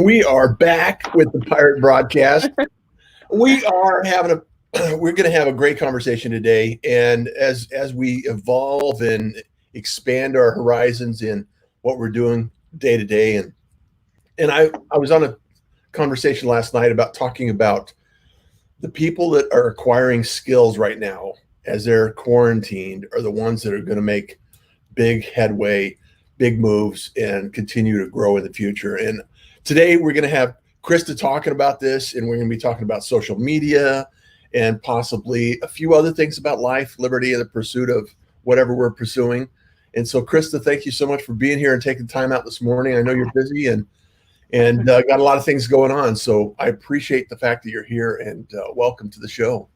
And we are back with the Pirate Broadcast. We are having we're going to have a great conversation today. And as we evolve and expand our horizons in what we're doing day to day, and I was on a conversation last night about talking about the people that are acquiring skills right now as they're quarantined are the ones that are going to make big headway, big moves, and continue to grow in the future. And today we're going to have Krista talking about this, and we're going to be talking about social media and possibly a few other things about life, liberty, and the pursuit of whatever we're pursuing. And so, Krista, thank you so much for being here and taking time out this morning. I know you're busy and got a lot of things going on. So I appreciate the fact that you're here, and welcome to the show.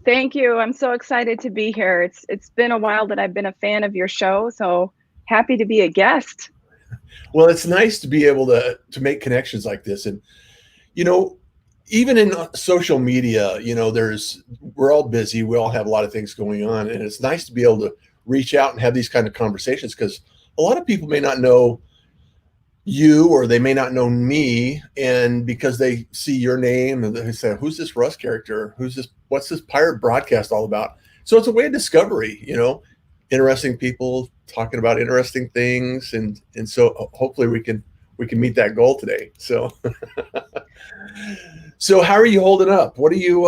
Thank you. I'm so excited to be here. It's been a while that I've been a fan of your show, so happy to be a guest. Well, it's nice to be able to make connections like this. And, even in social media, we're all busy. We all have a lot of things going on. And it's nice to be able to reach out and have these kind of conversations, because a lot of people may not know you, or they may not know me. And because they see your name and they say, who's this Russ character? What's this Pirate Broadcast all about? So it's a way of discovery, interesting people talking about interesting things. And so hopefully we can meet that goal today. So, so how are you holding up? What are you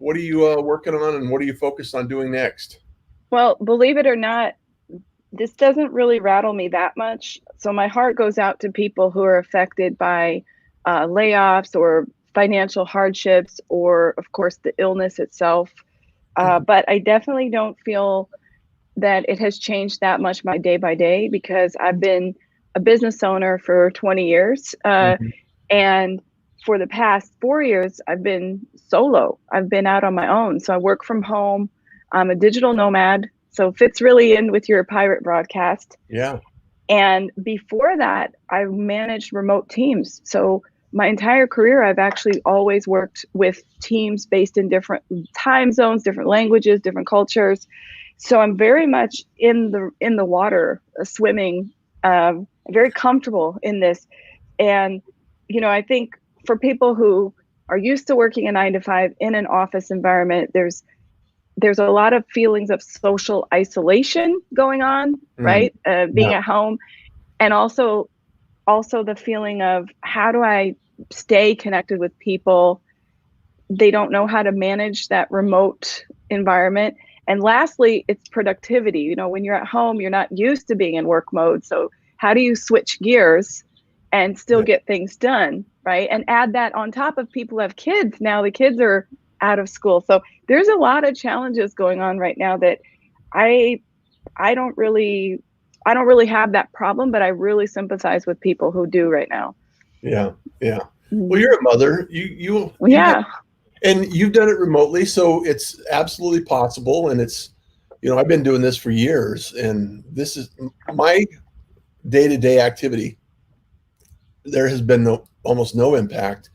working on, and what are you focused on doing next? Well, believe it or not, this doesn't really rattle me that much. So my heart goes out to people who are affected by layoffs or financial hardships, or of course the illness itself. But I definitely don't feel that it has changed that much my day by day, because I've been a business owner for 20 years. And for the past 4 years, I've been solo. I've been out on my own. So I work from home. I'm a digital nomad. So fits really in with your Pirate Broadcast. Yeah. And before that, I managed remote teams. So my entire career, I've actually always worked with teams based in different time zones, different languages, different cultures. So I'm very much in the water, swimming, very comfortable in this. And, I think for people who are used to working a 9-to-5 in an office environment, there's a lot of feelings of social isolation going on, right? Being at home, and also the feeling of, how do I stay connected with people? They don't know how to manage that remote environment. And lastly, it's productivity. When you're at home, you're not used to being in work mode. So how do you switch gears and still get things done, right? And add that on top of people who have kids. Now the kids are out of school. So there's a lot of challenges going on right now that I don't really have that problem, but I really sympathize with people who do right now. Yeah. Yeah. Well, you're a mother. And you've done it remotely, so it's absolutely possible. And it's, I've been doing this for years, and this is my day-to-day activity. There has been almost no impact,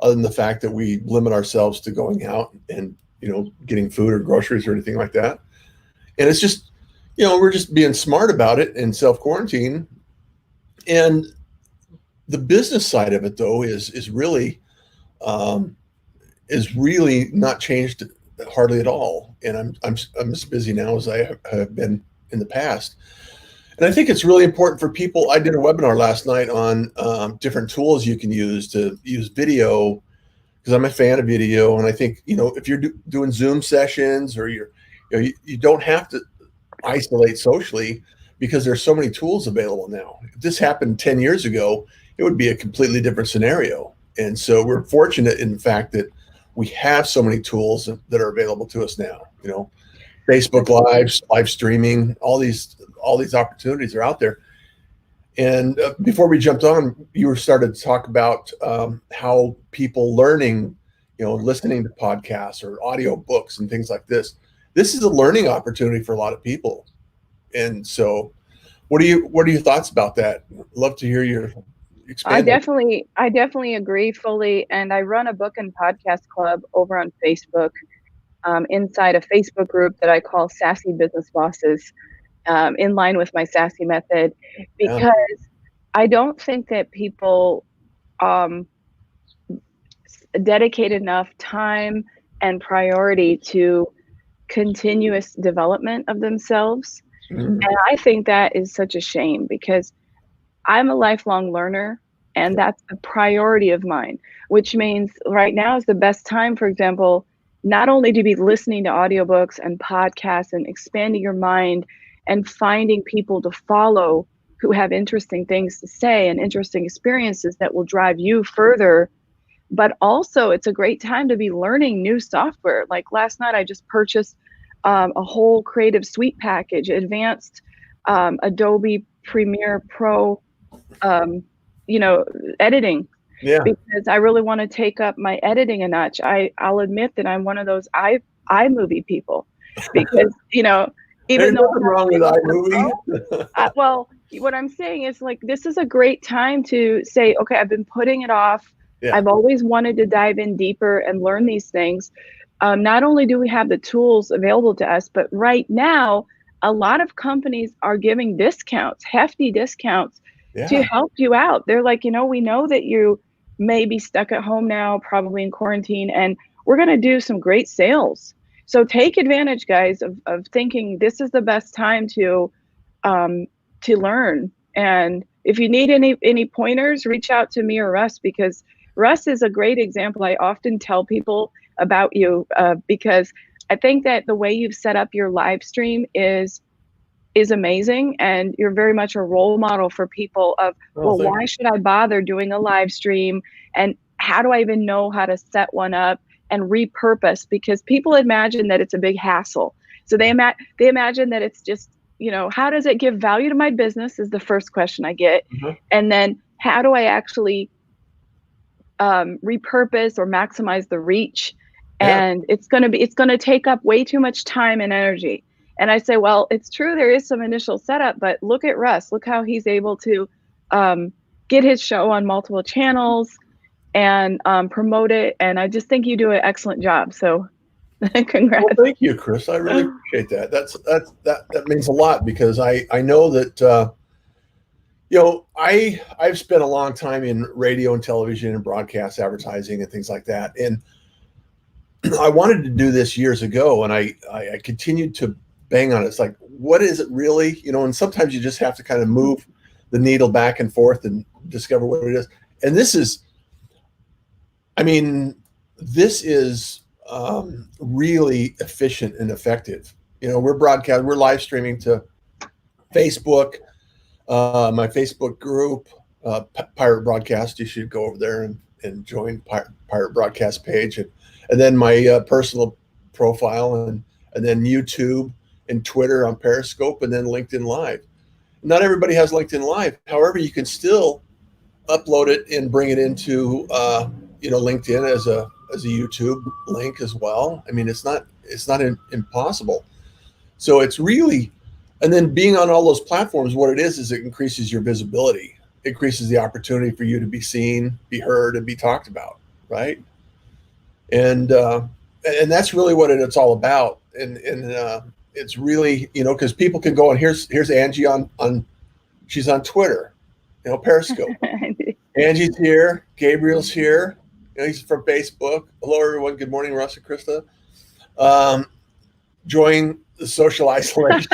other than the fact that we limit ourselves to going out and, getting food or groceries or anything like that. And it's just, we're just being smart about it and self-quarantine. And the business side of it, though, is really not changed hardly at all. And I'm as busy now as I have been in the past. And I think it's really important for people. I did a webinar last night on different tools you can use to use video, because I'm a fan of video. And I think, if you're doing Zoom sessions, or you don't have to isolate socially, because there's so many tools available now. If this happened 10 years ago, it would be a completely different scenario. And so we're fortunate in the fact that we have so many tools that are available to us now. Facebook live streaming, all these opportunities are out there. And before we jumped on, you started to talk about how people learning, listening to podcasts or audio books and things like this. This is a learning opportunity for a lot of people. And so what are your thoughts about that? Love to hear your expand. I definitely agree fully. And I run a book and podcast club over on Facebook, inside a Facebook group that I call Sassy Business Bosses, in line with my Sassy method, because I don't think that people um, dedicate enough time and priority to continuous development of themselves. Mhm. And I think that is such a shame because I'm a lifelong learner and that's a priority of mine, which means right now is the best time, for example, not only to be listening to audiobooks and podcasts and expanding your mind and finding people to follow who have interesting things to say and interesting experiences that will drive you further, but also it's a great time to be learning new software. Like last night, I just purchased a whole Creative Suite package, advanced Adobe Premiere Pro, um, editing, Yeah. because I really want to take up my editing a notch. I'll admit that I'm one of those iMovie people because, There's even though nothing I'm not wrong with big on iMovie. well, what I'm saying is like this is a great time to say, okay, I've been putting it off. Yeah. I've always wanted to dive in deeper and learn these things. Not only do we have the tools available to us, but right now, a lot of companies are giving discounts, hefty discounts to Yeah. help you out. They're like, we know that you may be stuck at home now, probably in quarantine, and we're going to do some great sales. So take advantage, guys, of thinking this is the best time um, to learn. And if you need any pointers, reach out to me or Russ, because Russ is a great example. I often tell people about you because I think that the way you've set up your live stream is amazing, and you're very much a role model for people of, Oh, well, thank why you. should I bother doing a live stream, and how do I even know how to set one up and repurpose, because people imagine that it's a big hassle. So they imagine that it's just, how does it give value to my business is the first question I get, Mhm. and then how do I actually repurpose or maximize the reach? Yeah. And it's going to take up way too much time and energy. And I say, well, it's true, there is some initial setup, but look at Russ, look how he's able to um, get his show on multiple channels and promote it. And I just think you do an excellent job, so Well, congrats. thank you, Chris. I really appreciate that. That means a lot because I know that I've spent a long time in radio and television and broadcast advertising and things like that, and I wanted to do this years ago, and I continued to bang on it. It's like, what is it really? And sometimes you just have to kind of move the needle back and forth and discover what it is. And I mean, this is really efficient and effective. We're live streaming to Facebook, my Facebook group, Pirate Broadcast. You should go over there and join Pirate Broadcast page, and then my personal profile, and then YouTube and Twitter on Periscope, and then LinkedIn Live. Not everybody has LinkedIn Live. However, you can still upload it and bring it into LinkedIn as a YouTube link as well. I mean, it's not impossible. So it's really, and then being on all those platforms, what it is it increases your visibility, it increases the opportunity for you to be seen, be heard, and be talked about, right? And that's really what it's all about. And it's really, because people can go, and here's Angie on she's on Twitter, Periscope. Angie's here, Gabriel's here, he's from Facebook. Hello, everyone. Good morning, Russ and Krista. Enjoying the social isolation.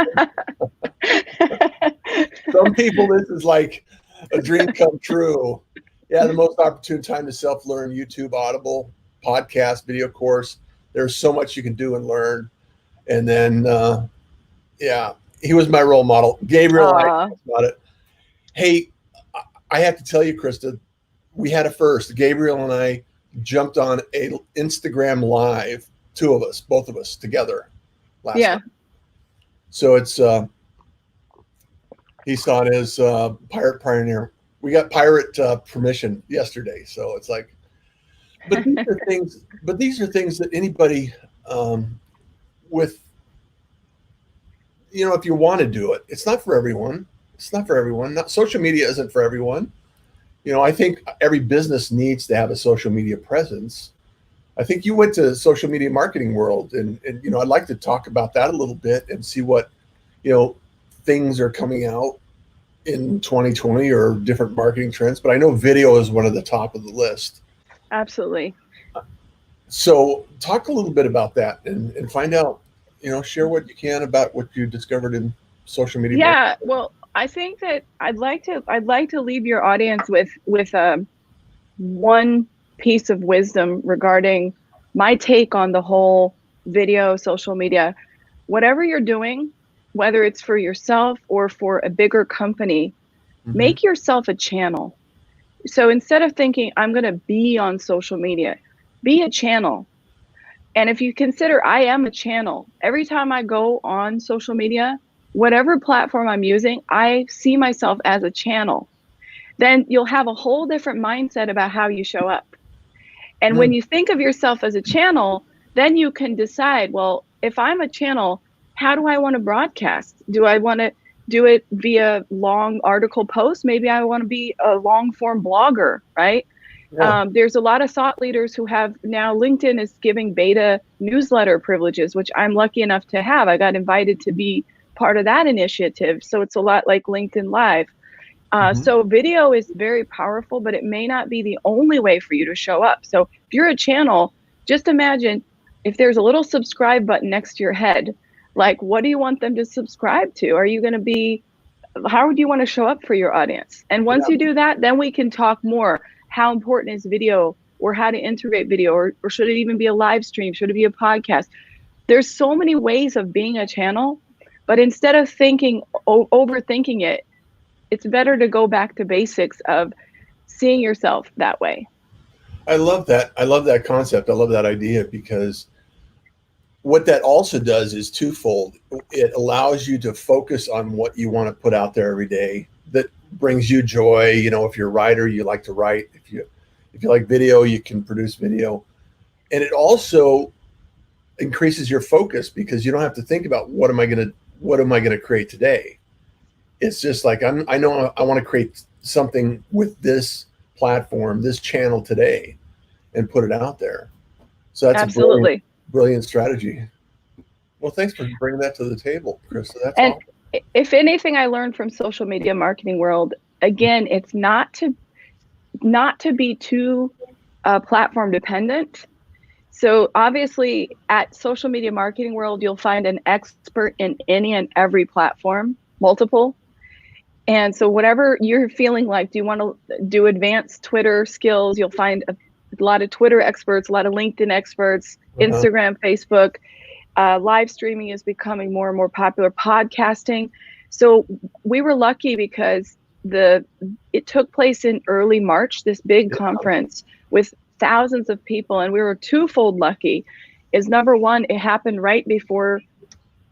Some people, this is like a dream come true. Yeah, the most opportune time to self-learn: YouTube, Audible, podcast, video course. There's so much you can do and learn. And then, yeah, he was my role model. Gabriel, I talked about it. Hey, I have to tell you, Krista, we had a first. Gabriel and I jumped on a Instagram Live, both of us together last night. So it's he's on his Pirate Pioneer. We got pirate permission yesterday, so it's like. But these are things that anybody with, if you want to do it, it's not for everyone. It's not for everyone. Social media isn't for everyone. I think every business needs to have a social media presence. I think you went to social media marketing world, and I'd like to talk about that a little bit and see what things are coming out in 2020 or different marketing trends, but I know video is one of the top of the list. Absolutely. So talk a little bit about that and find out, share what you can about what you discovered in social media marketing. Yeah, well, I think that I'd like to leave your audience with one piece of wisdom regarding my take on the whole video, social media. Whatever you're doing, whether it's for yourself or for a bigger company, Mm-hmm. make yourself a channel. So instead of thinking I'm going to be on social media, be a channel. And if you consider I am a channel, every time I go on social media, whatever platform I'm using, I see myself as a channel. Then you'll have a whole different mindset about how you show up. And when you think of yourself as a channel, then you can decide, well, if I'm a channel, how do I want to broadcast? Do I want to do it via long article posts? Maybe I want to be a long form blogger, right? Yeah. There's a lot of thought leaders who have now LinkedIn is giving beta newsletter privileges, which I'm lucky enough to have. I got invited to be part of that initiative. So it's a lot like LinkedIn Live. Mm-hmm. So video is very powerful, but it may not be the only way for you to show up. So if you're a channel, just imagine if there's a little subscribe button next to your head, like what do you want them to subscribe to? Are you going to be, how would you want to show up for your audience? And once you do that, then we can talk more. How important is video, or how to integrate video, or should it even be a live stream? Should it be a podcast? There's so many ways of being a channel, but instead of overthinking it, it's better to go back to basics of seeing yourself that way. I love that. I love that concept. I love that idea, because what that also does is twofold. It allows you to focus on what you want to put out there every day that brings you joy. If you're a writer, you like to write. If you like video, you can produce video. And it also increases your focus, because you don't have to think about what am I going to create today. It's just like I know I want to create something with this platform, this channel today, and put it out there. So that's Absolutely. a brilliant strategy. Well, thanks for bringing that to the table, Krista. That's And awesome. if anything I learned from social media marketing world, again, it's not to be too platform dependent. So obviously at social media marketing world, you'll find an expert in any and every platform, multiple. And so whatever you're feeling like, do you want to do advanced Twitter skills? You'll find a lot of Twitter experts, a lot of LinkedIn experts, Instagram, Facebook. Live streaming is becoming more and more popular, podcasting. So we were lucky because it took place in early March, this big conference with thousands of people. And we were twofold lucky. Is number one, it happened right before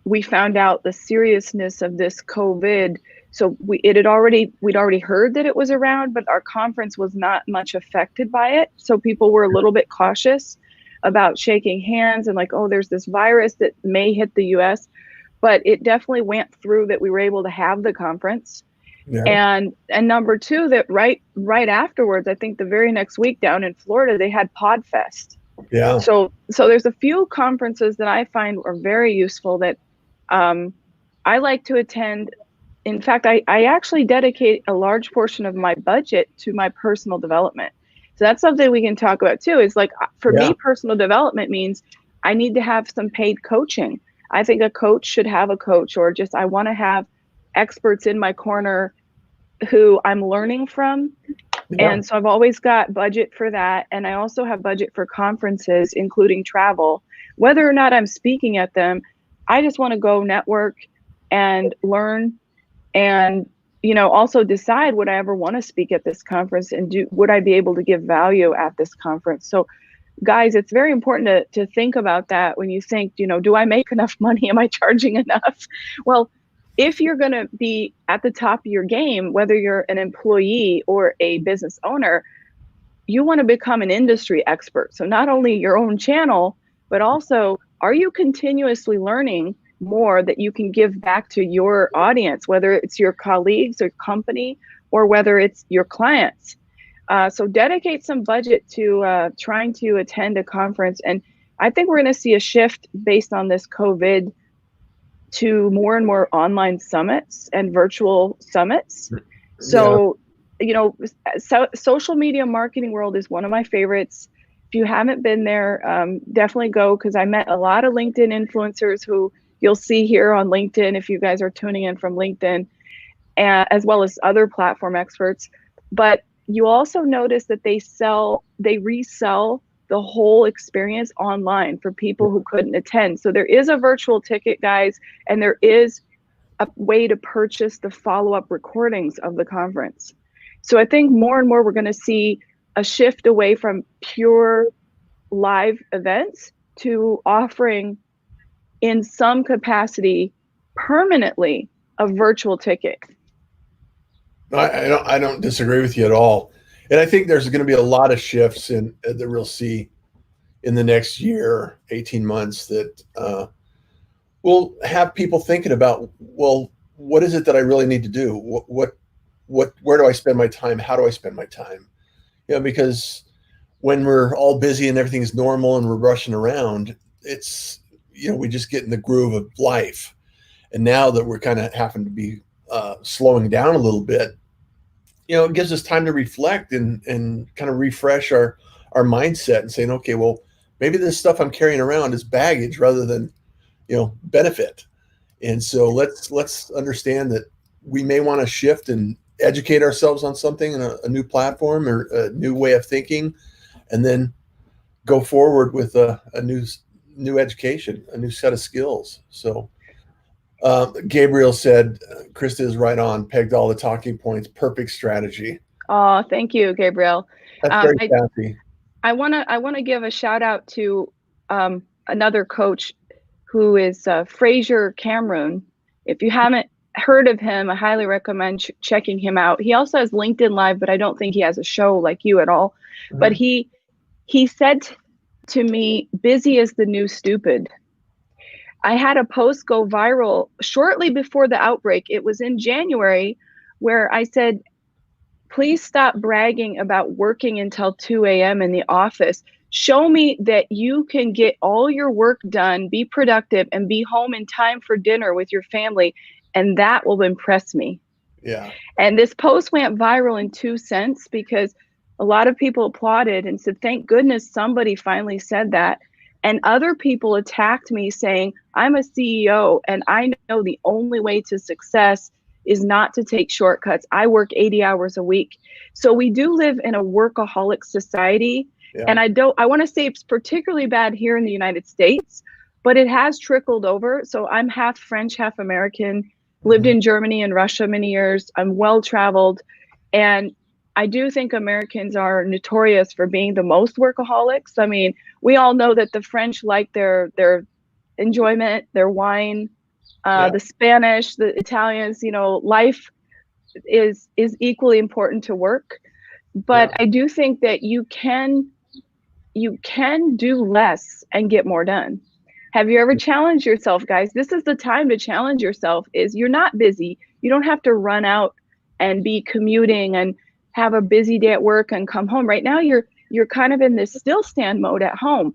we found out the seriousness of this COVID. So we'd already heard that it was around, but our conference was not much affected by it. So people were a little bit cautious about shaking hands and like, oh, there's this virus that may hit the US, but it definitely went through that we were able to have the conference. Yeah. And number two, that right afterwards, I think the very next week down in Florida, they had PodFest. Yeah. So there's a few conferences that I find are very useful that I like to attend. In fact, I actually dedicate a large portion of my budget to my personal development. So that's something we can talk about too, is like for me, personal development means I need to have some paid coaching. I think a coach should have a coach, or just I want to have experts in my corner who I'm learning from. Yeah. And so I've always got budget for that. And I also have budget for conferences, including travel. Whether or not I'm speaking at them, I just want to go network and learn, and also decide would I ever want to speak at this conference, and would I be able to give value at this conference. So guys, it's very important to think about that when you think, do I make enough money? Am I charging enough? Well, if you're going to be at the top of your game, whether you're an employee or a business owner, you want to become an industry expert. So not only your own channel, but also, are you continuously learning more that you can give back to your audience, whether it's your colleagues or company, or whether it's your clients? So dedicate some budget to trying to attend a conference. And I think we're going to see a shift based on this COVID to more and more online summits and virtual summits. So, social media marketing world is one of my favorites. If you haven't been there, definitely go, because I met a lot of LinkedIn influencers who you'll see here on LinkedIn if you guys are tuning in from LinkedIn, as well as other platform experts. But you also notice that they resell the whole experience online for people who couldn't attend. So there is a virtual ticket, guys, and there is a way to purchase the follow-up recordings of the conference. So I think more and more we're going to see a shift away from pure live events to offering in some capacity permanently a virtual ticket. I don't disagree with you at all. And I think there's going to be a lot of shifts that we'll see in the next year, 18 months, that we'll have people thinking about, well, what is it that I really need to do? Where do I spend my time? How do I spend my time? Because when we're all busy and everything's normal and we're rushing around, it's, we just get in the groove of life. And now that we're kind of having to be slowing down a little bit, it gives us time to reflect and kind of refresh our mindset and saying, okay, well, maybe this stuff I'm carrying around is baggage rather than, benefit. And so let's understand that we may want to shift and educate ourselves on something in a new platform or a new way of thinking, and then go forward with a new education, a new set of skills. So Gabriel said, Krista is right on, pegged all the talking points, perfect strategy. Oh, thank you, Gabriel. That's very sassy. I want to give a shout out to another coach who is Fraser Cameron. If you haven't heard of him, I highly recommend checking him out. He also has LinkedIn Live, but I don't think he has a show like you at all. Mm-hmm. But he said to me, busy is the new stupid. I had a post go viral shortly before the outbreak. It was in January, where I said, please stop bragging about working until 2 a.m. in the office. Show me that you can get all your work done, be productive, and be home in time for dinner with your family, and that will impress me. Yeah. And this post went viral in 2 cents because a lot of people applauded and said, thank goodness somebody finally said that. And other people attacked me saying, I'm a CEO and I know the only way to success is not to take shortcuts. I work 80 hours a week. So we do live in a workaholic society. Yeah. And I want to say it's particularly bad here in the United States, but it has trickled over. So I'm half French, half American, lived in Germany and Russia many years. I'm well-traveled. And I do think Americans are notorious for being the most workaholics. I mean, we all know that the French like their enjoyment, their wine, the Spanish, the Italians, life is equally important to work. But I do think that you can do less and get more done. Have you ever challenged yourself, guys? This is the time to challenge yourself. Is you're not busy. You don't have to run out and be commuting and have a busy day at work and come home. Right now, you're kind of in this still stand mode at home.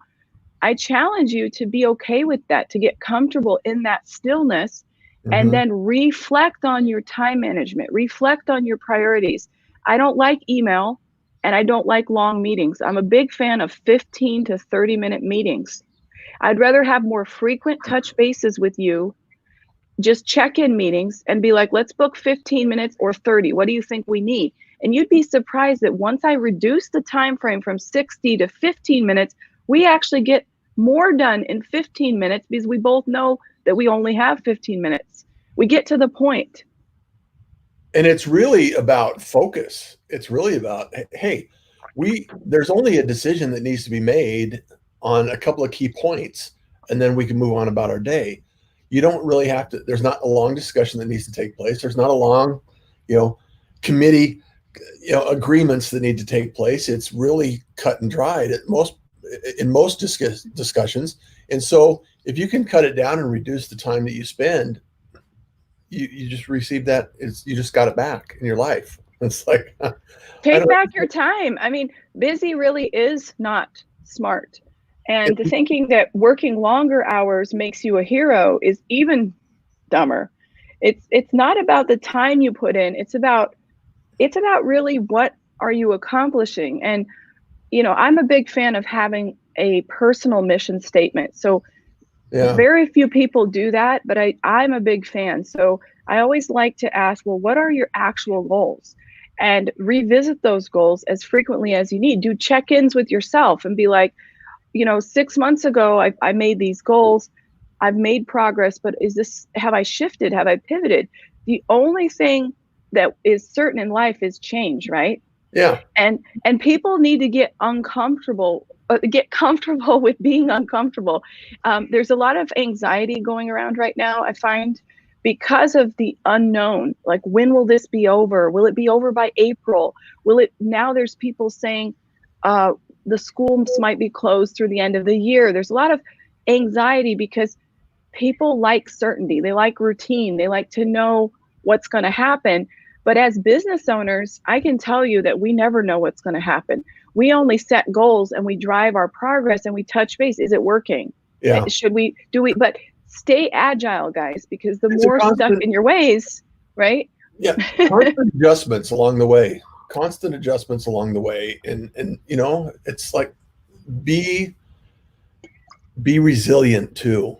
I challenge you to be okay with that, to get comfortable in that stillness, and then reflect on your time management, reflect on your priorities. I don't like email and I don't like long meetings. I'm a big fan of 15 to 30-minute meetings. I'd rather have more frequent touch bases with you, just check-in meetings and be like, let's book 15 minutes or 30. What do you think we need? And you'd be surprised that once I reduce the time frame from 60 to 15 minutes, we actually get more done in 15 minutes because we both know that we only have 15 minutes. We get to the point. And it's really about focus. It's really about, hey, there's only a decision that needs to be made on a couple of key points, and then we can move on about our day. You don't really have to, there's not a long discussion that needs to take place. There's not a long, committee, agreements that need to take place. It's really cut and dried in most discussions. And so if you can cut it down and reduce the time that you spend, you just receive that. You just got it back in your life. It's like, take back your time. I mean, busy really is not smart. And the thinking that working longer hours makes you a hero is even dumber. It's not about the time you put in. It's about really what are you accomplishing. And I'm a big fan of having a personal mission statement. So Yeah. very few people do that, but I'm a big fan. So I always like to ask, well, what are your actual goals? And revisit those goals as frequently as you need. Do check-ins with yourself and be like, 6 months ago, I made these goals. I've made progress, but have I shifted? Have I pivoted? The only thing that is certain in life is change, right? Yeah. And people need to get uncomfortable, get comfortable with being uncomfortable. There's a lot of anxiety going around right now, I find, because of the unknown. Like, when will this be over? Will it be over by April? Now there's people saying the schools might be closed through the end of the year. There's a lot of anxiety because people like certainty. They like routine. They like to know what's going to happen. But as business owners, I can tell you that we never know what's going to happen. We only set goals and we drive our progress and we touch base. Is it working? Yeah. But stay agile, guys, because the It's more stuck in your ways, right? Yeah. Constant adjustments along the way. And it's like, be resilient too.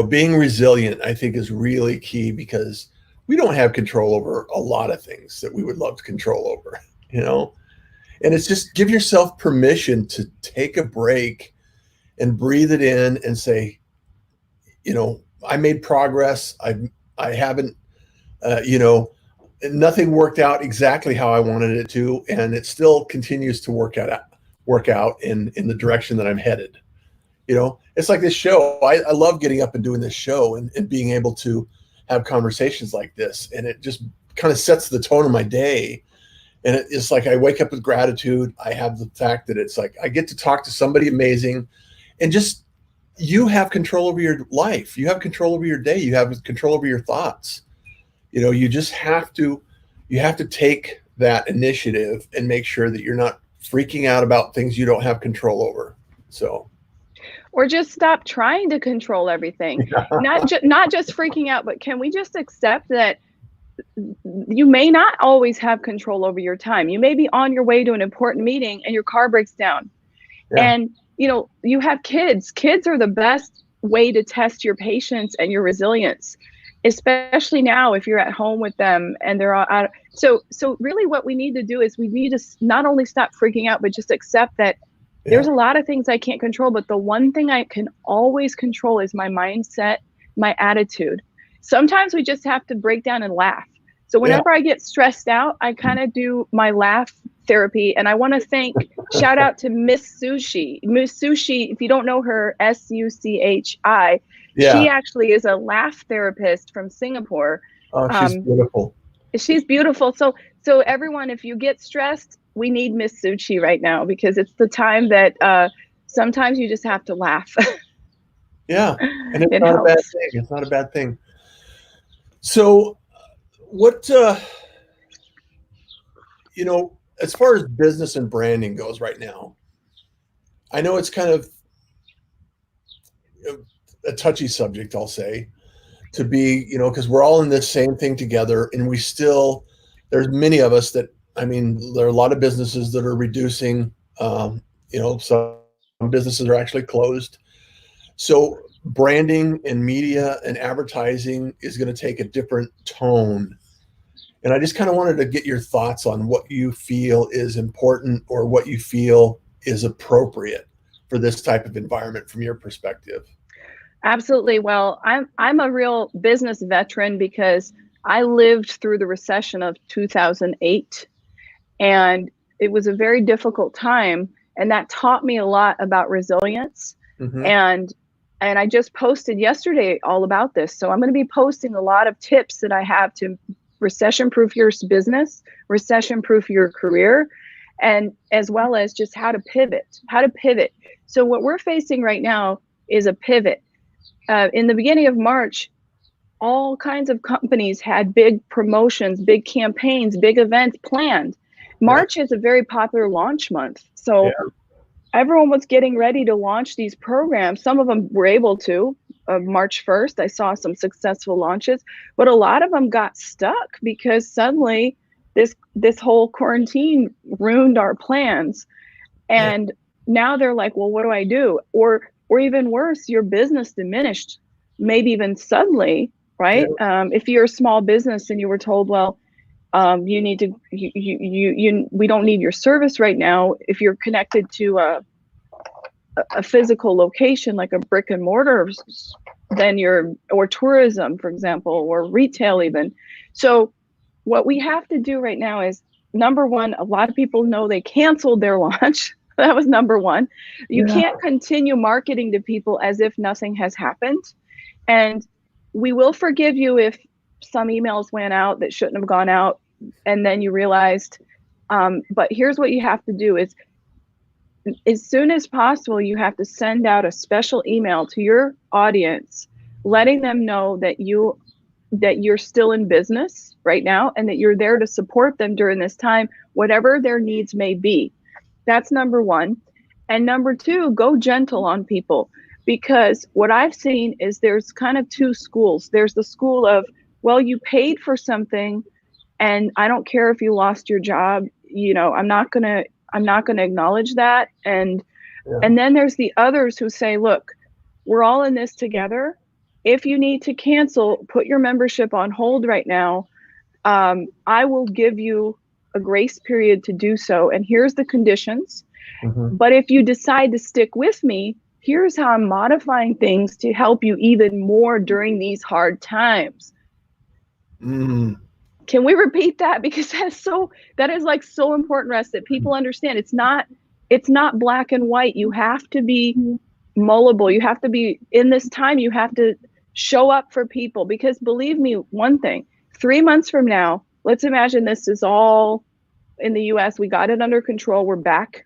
Being resilient, I think, is really key, because we don't have control over a lot of things that we would love to control over, and it's just give yourself permission to take a break and breathe it in and say, I made progress. I haven't, nothing worked out exactly how I wanted it to, and it still continues to work out in the direction that I'm headed. It's like this show. I love getting up and doing this show and being able to have conversations like this, and it just kind of sets the tone of my day. And it's like I wake up with gratitude. I have the fact that it's like I get to talk to somebody amazing, and just, you have control over your life. You have control over your day. You have control over your thoughts. You just have to take that initiative and make sure that you're not freaking out about things you don't have control over. So. Or just stop trying to control everything. Not just freaking out, but can we just accept that you may not always have control over your time? You may be on your way to an important meeting and your car breaks down. Yeah. And you have kids. Kids are the best way to test your patience and your resilience, especially now if you're at home with them and they're all out. So really what we need to do is we need to not only stop freaking out, but just accept that there's a lot of things I can't control, but the one thing I can always control is my mindset, my attitude. Sometimes we just have to break down and laugh. So whenever I get stressed out, I kind of do my laugh therapy. And I want to shout out to Miss Sushi. Miss Sushi, if you don't know her, Suchi, she actually is a laugh therapist from Singapore. Oh, she's beautiful. She's beautiful. So everyone, if you get stressed, we need Miss Suchi right now, because it's the time that sometimes you just have to laugh. Yeah, and it's not a bad thing. It's not a bad thing. So what, as far as business and branding goes right now, I know it's kind of a touchy subject, I'll say, to be, because we're all in this same thing together, and there's many of us that, there are a lot of businesses that are reducing, some businesses are actually closed. So branding and media and advertising is going to take a different tone. And I just kind of wanted to get your thoughts on what you feel is important or what you feel is appropriate for this type of environment from your perspective. Absolutely. Well, I'm a real business veteran because I lived through the recession of 2008, and it was a very difficult time, and that taught me a lot about resilience. Mm-hmm. And I just posted yesterday all about this. So I'm going to be posting a lot of tips that I have to recession-proof your business, recession-proof your career, and as well as just how to pivot. So what we're facing right now is a pivot. In the beginning of March, all kinds of companies had big promotions, big campaigns, big events planned. March is a very popular launch month. So everyone was getting ready to launch these programs. Some of them were able to, March 1st. I saw some successful launches, but a lot of them got stuck because suddenly this whole quarantine ruined our plans. And now they're like, well, what do I do? Or even worse, your business diminished, maybe even suddenly, right? If you're a small business and you were told, well, you need to, we don't need your service right now. If you're connected to a physical location, like a brick and mortar, then or tourism, for example, or retail even. So what we have to do right now is, number one, a lot of people know they canceled their launch. That was number one. You can't continue marketing to people as if nothing has happened. And we will forgive you if some emails went out that shouldn't have gone out, and then you realized, but here's what you have to do is, as soon as possible, you have to send out a special email to your audience, letting them know that you're still in business right now and that you're there to support them during this time, whatever their needs may be. That's number one. And number two, go gentle on people, because what I've seen is there's kind of two schools. There's the school of, well, you paid for something and I don't care if you lost your job, I'm not going to acknowledge that. And then there's the others who say, look, we're all in this together. If you need to cancel, put your membership on hold right now. I will give you a grace period to do so. And here's the conditions. But if you decide to stick with me, here's how I'm modifying things to help you even more during these hard times. Can we repeat that? Because that is like so important, Russ, that people understand it's not black and white. You have to be malleable. You have to be, in this time, you have to show up for people, because believe me, one thing, 3 months from now, let's imagine this is all in the US, we got it under control, we're back,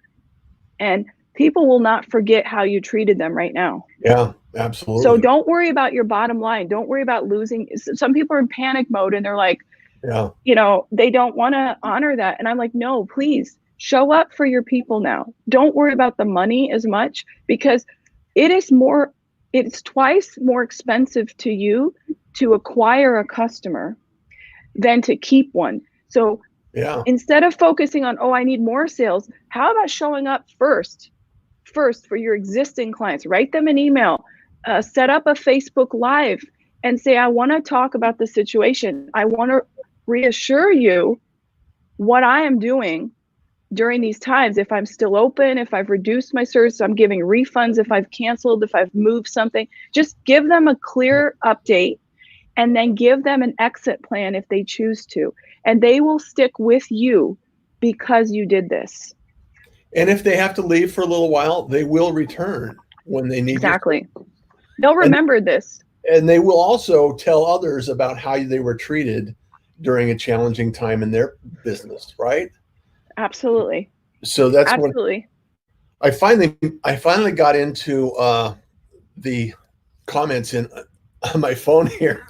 and people will not forget how you treated them right now. Yeah, absolutely. So don't worry about your bottom line. Don't worry about losing. Some people are in panic mode and they're like, they don't want to honor that. And I'm like, no, please show up for your people now. Don't worry about the money as much, because it's twice more expensive to you to acquire a customer than to keep one. So instead of focusing on, I need more sales, how about showing up first for your existing clients? Write them an email, set up a Facebook Live and say, I want to talk about the situation. I want to reassure you what I am doing during these times. If I'm still open, if I've reduced my service, I'm giving refunds, if I've canceled, if I've moved something, just give them a clear update and then give them an exit plan if they choose to. And they will stick with you because you did this. And if they have to leave for a little while, they will return when they need Exactly. They'll remember this. And they will also tell others about how they were treated during a challenging time in their business, right? Absolutely. So that's absolutely. I finally got into the comments on my phone here.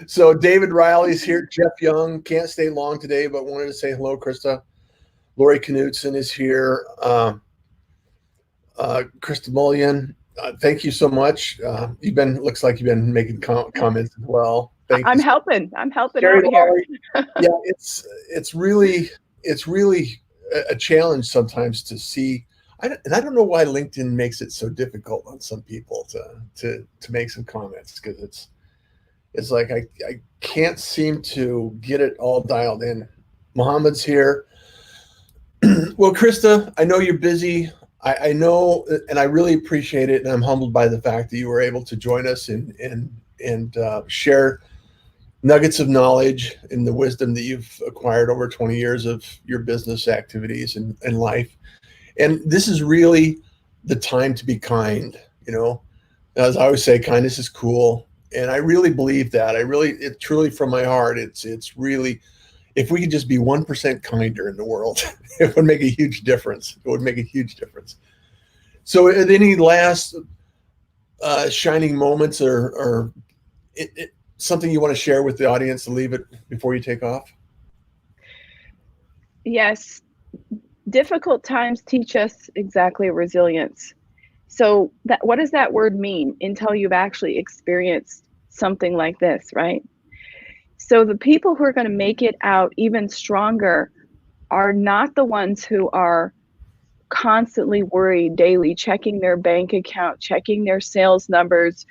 So David Riley's here. Jeff Young can't stay long today, but wanted to say hello, Krista. Lori Knutson is here. Krista Mollion, thank you so much. Looks like you've been making comments as well. I'm helping out here. Yeah, it's really a challenge sometimes to see. And I don't know why LinkedIn makes it so difficult on some people to make some comments, because it's like I can't seem to get it all dialed in. Mohammed's here. Well, Krista, I know you're busy. I know, and I really appreciate it, and I'm humbled by the fact that you were able to join us and share nuggets of knowledge and the wisdom that you've acquired over 20 years of your business activities and life. And this is really the time to be kind. As I always say, kindness is cool, and I really believe that. It truly, from my heart, it's really, if we could just be 1% kinder in the world, it would make a huge difference. It would make a huge difference. So any last shining moments or something you want to share with the audience to leave it before you take off? Yes. Difficult times teach us exactly resilience. So what does that word mean until you've actually experienced something like this, right? So the people who are going to make it out even stronger are not the ones who are constantly worried daily, checking their bank account, checking their sales numbers,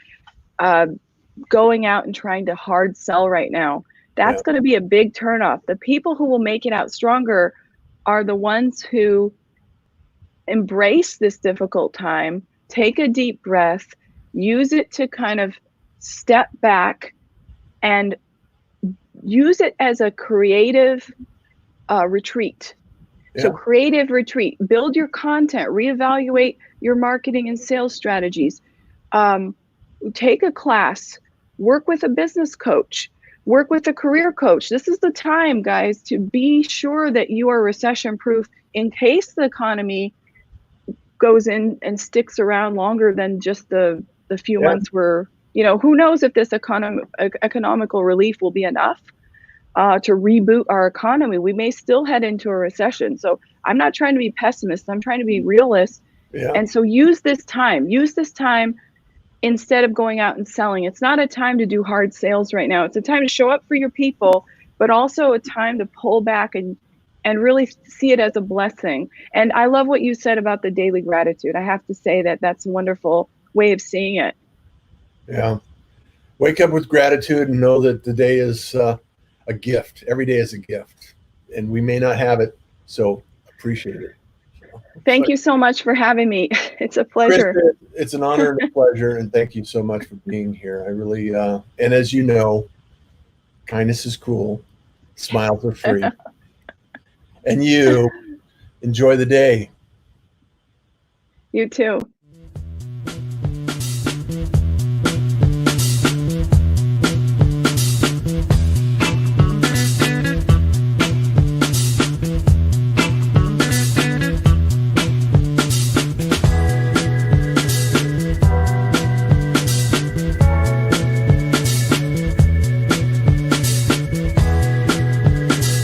going out and trying to hard sell right now. That's going to be a big turnoff. The people who will make it out stronger are the ones who embrace this difficult time, take a deep breath, use it to kind of step back and use it as a creative retreat. So creative retreat, build your content, reevaluate your marketing and sales strategies, take a class, work with a business coach, work with a career coach. This is the time, guys, to be sure that you are recession proof in case the economy goes in and sticks around longer than just the few months where, who knows if this economical relief will be enough to reboot our economy. We may still head into a recession. So I'm not trying to be pessimist. I'm trying to be realist. And so use this time instead of going out and selling. It's not a time to do hard sales right now. It's a time to show up for your people, but also a time to pull back and really see it as a blessing. And I love what you said about the daily gratitude. I have to say that that's a wonderful way of seeing it. Yeah. Wake up with gratitude and know that the day is a gift. Every day is a gift, and we may not have it, so appreciate it. Thank you so much for having me. It's a pleasure. Krista, it's an honor and a pleasure, and thank you so much for being here. I really, and as you know, kindness is cool, smiles are free, and you enjoy the day. You too.